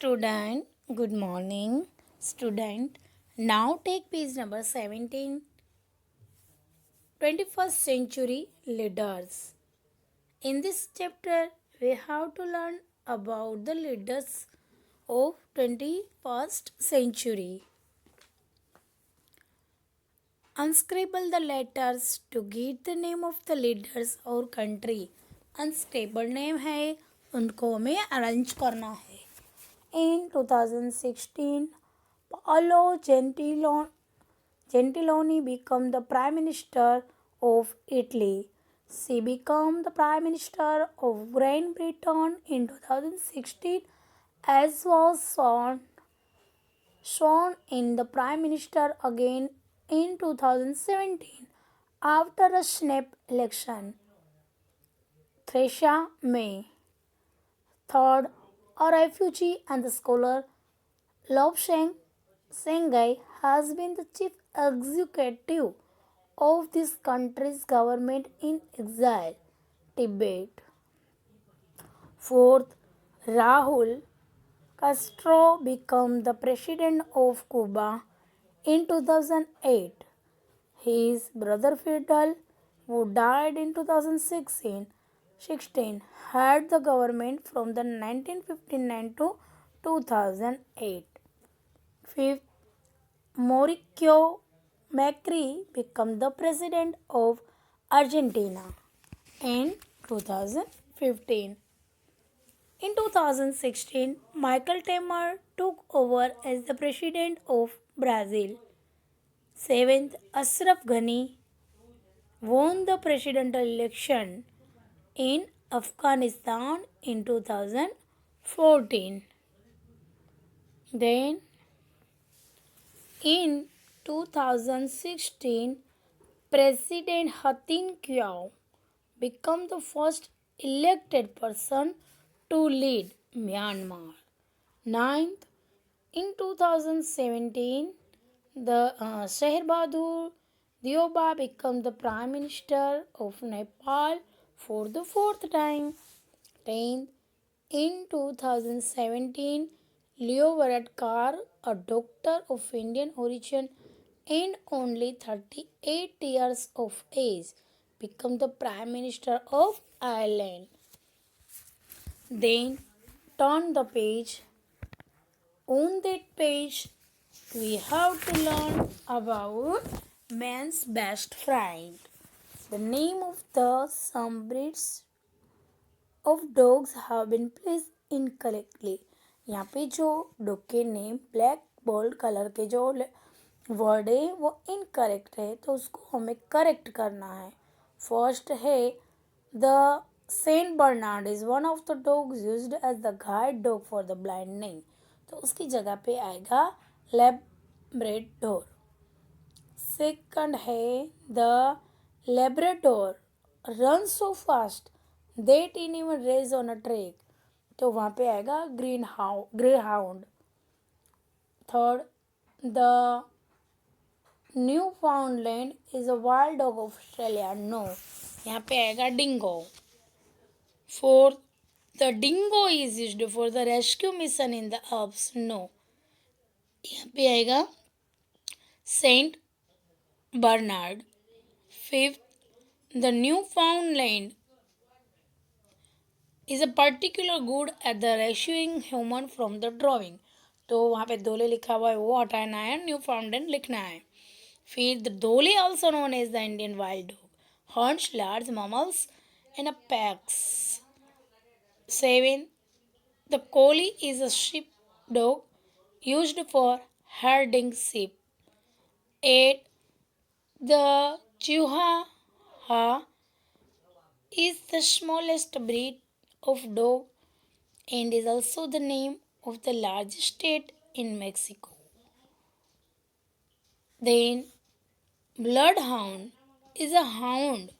Student, good morning. Student, now take page number 17. 21st century leaders. In this chapter, we have to learn about the leaders of 21st century. Unscribble the letters to get the name of the leaders और country. Unstable name है, उनको हमें arrange करना है. In 2016, Paolo Gentiloni became the Prime Minister of Italy. She became the Prime Minister of Great Britain in 2016, as was shown in the Prime Minister again in 2017 after a snap election. Theresa May, third, a refugee and the scholar Lobsang Sengai has been the chief executive of this country's government in exile, Tibet. Fourth, Rahul Castro became the president of Cuba in 2008. His brother Fidel, who died in 2016, had the government from the 1959 to 2008. Fifth, Mauricio Macri became the president of Argentina in 2015. In 2016, Michael Temer took over as the president of Brazil. Seventh, Ashraf Ghani won the presidential election in Afghanistan in 2014. Then, in 2016, President Hatin Kyaw became the first elected person to lead Myanmar. Ninth, in 2017, the Bahadur Dioba became the Prime Minister of Nepal for the fourth time. 10th, in 2017, Leo Varadkar, a doctor of Indian origin and only 38 years of age, became the Prime Minister of Ireland. Then turn the page. On that page, we have to learn about man's best friend. The name of some breeds of dogs have been placed incorrectly. यहाँ पे जो dog के name black bold colour के जो word है वो incorrect है, तो उसको हमें करेक्ट करना है. फर्स्ट है the Saint Bernard is one of the dogs used as the guide dog for the blinding, तो उसकी जगह पे आएगा लैब्राडोर. सेकंड है the Labrador run so fast that in even race on a track, तो वहाँ पे आएगा greyhound. Third, the Newfoundland is a wild dog of Australia, no, यहाँ पे आएगा dingo. Fourth, the dingo is used for the rescue mission in the Alps, no, यहाँ पे आएगा Saint Bernard. Fifth, the Newfoundland is a particular good at the rescuing human from the drawing, तो वहाँ पे दोले लिखा हुआ है वो हटाना है, न्यू फाउंडलैंड लिखना है. फिर the dhole also known as the Indian wild dog, hunts large mammals in a packs. 7. The collie is a sheep dog used for herding sheep. 8. The Chihuahua is the smallest breed of dog and is also the name of the largest state in Mexico. Then, Bloodhound is a hound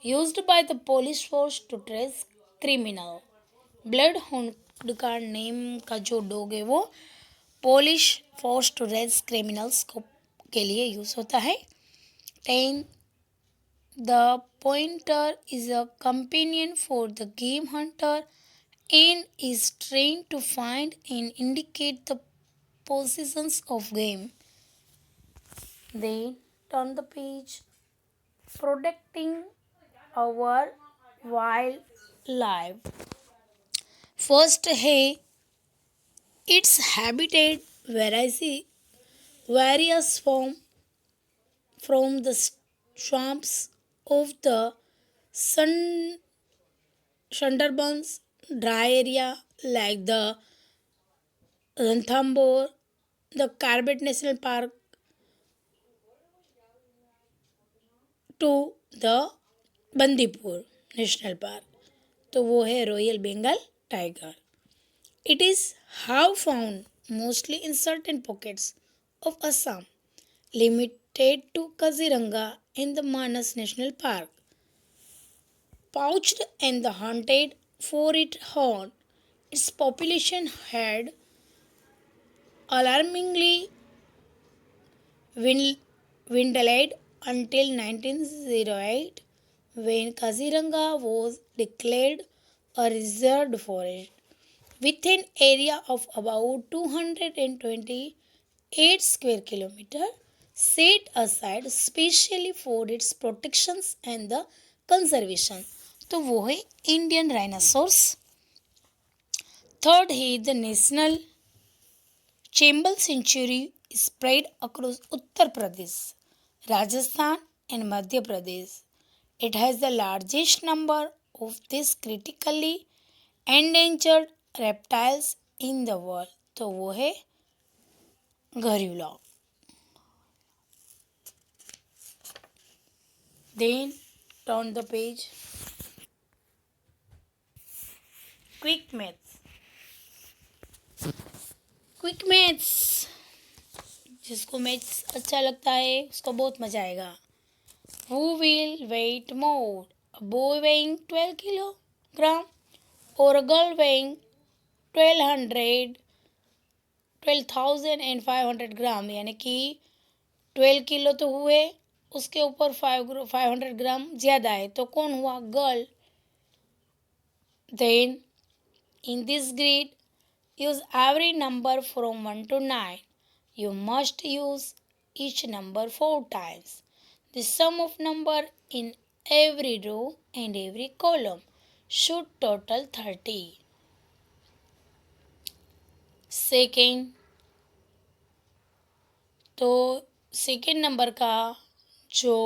used by the police force to trace criminal. Bloodhound का name का जो dog है वो police force to raise criminals को के लिए use होता है. 10. The pointer is a companion for the game hunter N is trained to find and indicate the positions of game. Then turn the page. Protecting our wildlife. First है its habitat varies from the swamps of the sun Sundarbans, dry area like the Ranthambore, the Corbett National Park to the Bandipur National Park. तो वो है royal Bengal tiger. It is how found mostly in certain pockets of Assam, limited to Kaziranga in the Manas National Park. Poached and the hunted for its horn, its population had alarmingly dwindled until 1908 when Kaziranga was declared a reserved forest with an area of about 228 square kilometer set aside specially for its protections and the conservation. तो वो है Indian rhinoceros. Third है the national Chambal sanctuary spread across Uttar Pradesh, Rajasthan and Madhya Pradesh. It has the largest number of these critically endangered reptiles in the world. तो वो है गरुला. Then turn the page. Quick maths. Quick maths. जिसको maths अच्छा लगता है उसको बहुत मजा आएगा. Who will weight more? A boy weighing 12 kilogram or a girl weighing 12,500 ग्राम. यानी कि 12 किलो तो हुए, उसके ऊपर 500 ग्राम ज़्यादा है, तो कौन हुआ? Girl. Then in this grid use every number from 1 to 9. You must use each number 4 times. The sum of number in every row and every column should total 30. Second, तो सेकेंड नंबर का जो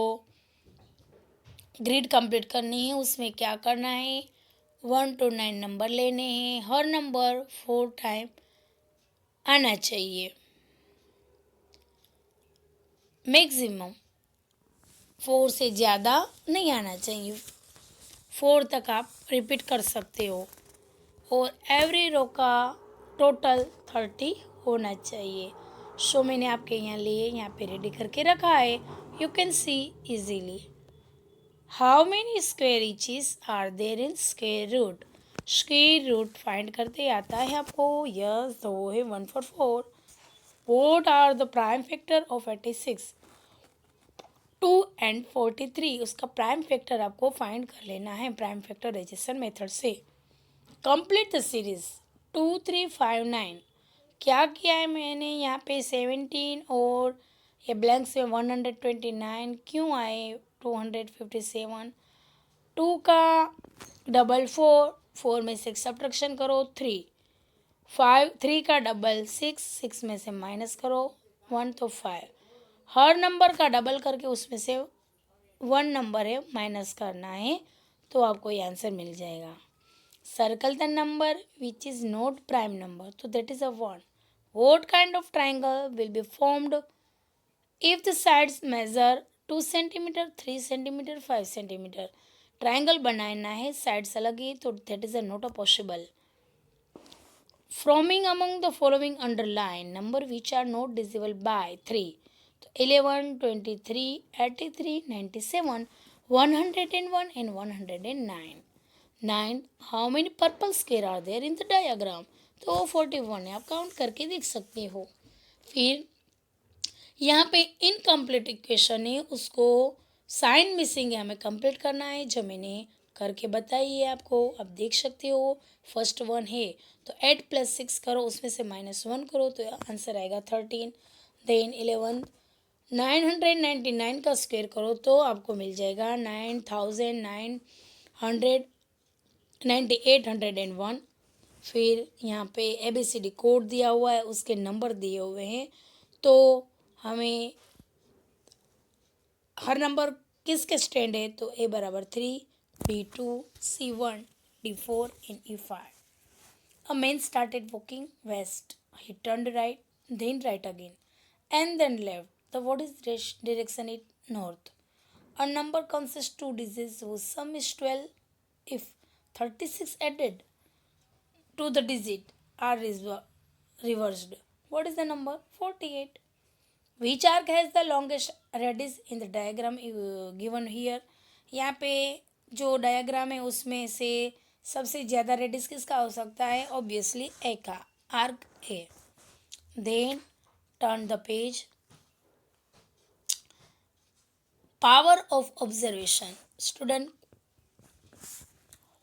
grid complete करनी है उसमें क्या करना है? 1 to 9 number लेने हैं. हर नंबर 4 टाइम आना चाहिए. मैक्सिमम 4 से ज़्यादा नहीं आना चाहिए. 4 तक आप रिपीट कर सकते हो. और एवरी रो का टोटल 30 होना चाहिए. सो मैंने आपके यहाँ पे रेडी करके रखा है. You can see easily. How many square inches are there in square root? Square root find करते आता है आपको. यस, तो वो है 144. What are the prime factor of 86? 2 and 43. उसका प्राइम फैक्टर आपको फाइंड कर लेना है प्राइम फैक्टराइजेशन मेथड से. Complete the series 2, 3, 5, 9. क्या किया है मैंने यहाँ पे? 17 और ये ब्लैंक्स में 129 क्यों आए? 257. 2 का डबल 4, 4 में से सब्ट्रैक्शन करो 3. 3 का डबल 6, 6 में से माइनस करो 1 तो 5. हर नंबर का डबल करके उसमें से 1 नंबर है माइनस करना है, तो आपको ये आंसर मिल जाएगा. Circle the number which is not prime number. So that is a 1. What kind of triangle will be formed if the sides measure 2 cm, 3 cm, 5 cm? Triangle बनाना है, साइड्स अलग है, तो that is a not a possible. Forming among the following underline number which are not divisible by 3. तो 11, 23, 83, 97, 101 and 109. 9. How many purple square are there in the diagram? तो 41 है, आप count करके देख सकते हो. फिर यहाँ पे इनकम्प्लीट इक्वेशन है, उसको साइन मिसिंग है, हमें कंप्लीट करना है, जो मैंने करके बताइए। आपको आप देख सकते हो फर्स्ट वन है तो 8 + 6 करो, उसमें से -1 करो तो आंसर आएगा 13। देन 11 999 का स्क्वायर करो तो आपको मिल जाएगा 801। फिर यहाँ पे ABCD कोड दिया हुआ है, उसके नंबर दिए हुए हैं, तो हमें हर नंबर किसके स्टैंड है तो A बराबर 3, B2, C1, D4 and E5। A man started walking west. He turned right, then right again, and then left. The what is direction is north. A number consists 2 digits whose sum is 12. If 36 added to the digit are reversed, what is the number? 48. Which arc has the longest radius in the diagram given here? यहाँ पे जो diagram है उसमें से सबसे ज़्यादा radius किसका हो सकता है? ऑब्वियसली ए का, arc A. Then turn the page. Power of observation. Student,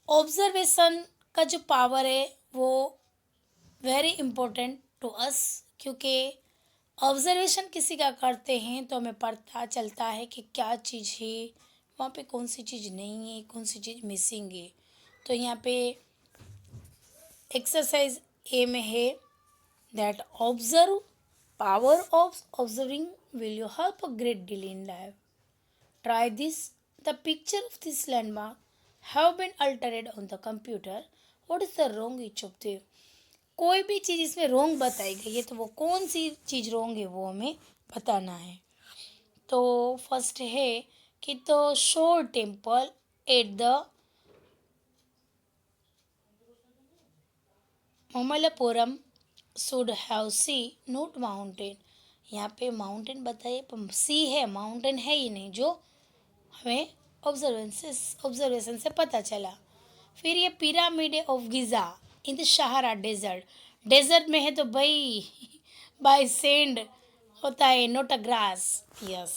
observation का जो पावर है वो वेरी इम्पोर्टेंट टू अस, क्योंकि ऑब्जर्वेशन किसी का करते हैं तो हमें पता चलता है कि क्या चीज़ है, वहाँ पे कौन सी चीज़ नहीं है, कौन सी चीज़ मिसिंग है। तो यहाँ पे एक्सरसाइज ए में है that observe, power of observing will you help a great deal in life. Try this. The picture of this landmark have been altered on the computer. What is the wrong each of the. कोई भी चीज़ इसमें wrong बताई गई है तो वो कौन सी चीज़ wrong है वो हमें बताना है। तो फर्स्ट है कि तो shore temple at the Mamallapuram should have sea not mountain. यहाँ पे माउंटेन बताइए, पर सी है, माउंटेन है ही नहीं, जो हमें ऑब्जर्वेशन से पता चला। फिर ये pyramid of Giza in the Sahara desert. Desert में है तो भाई बाय सैंड होता है, not a grass. Yes.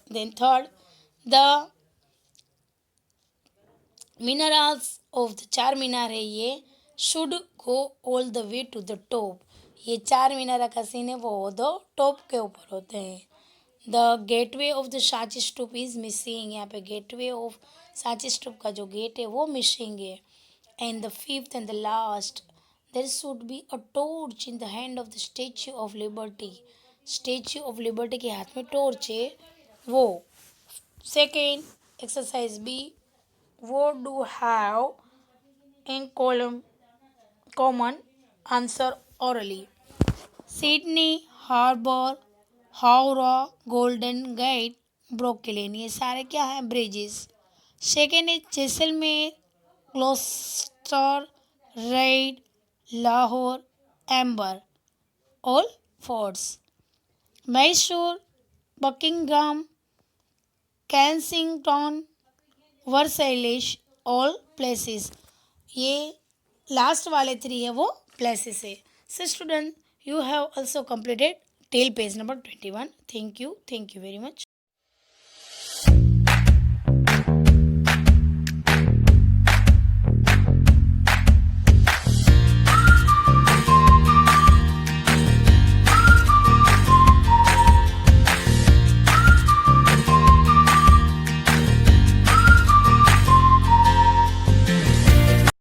Then third, the minerals of the Charminar है ये, should go all the way to the top. ये चार मीनार का सीन है वो दो टॉप के ऊपर होते हैं। The gateway of the Sanchi stupa is missing. यहाँ पे गेटवे ऑफ सांची स्तूप का जो गेट है वो मिसिंग है। And the fifth and the last, there should be a torch in the hand of the Statue of Liberty. Statue of Liberty के हाथ में टॉर्च है वो। Second exercise B, what do have in column common? Answer orally. Sydney, harbour, Howrah, Golden Gate, Brooklyn, ये सारे क्या हैं? Bridges. Second है Jaisalmer, Gloucester, red, Lahore, Amber, all forts. Mysore, Buckingham, Kensington, Versailles, all places. ये लास्ट वाले 3 है वो प्लेसेस है। So student, you have also completed till page number 21. Thank you very much.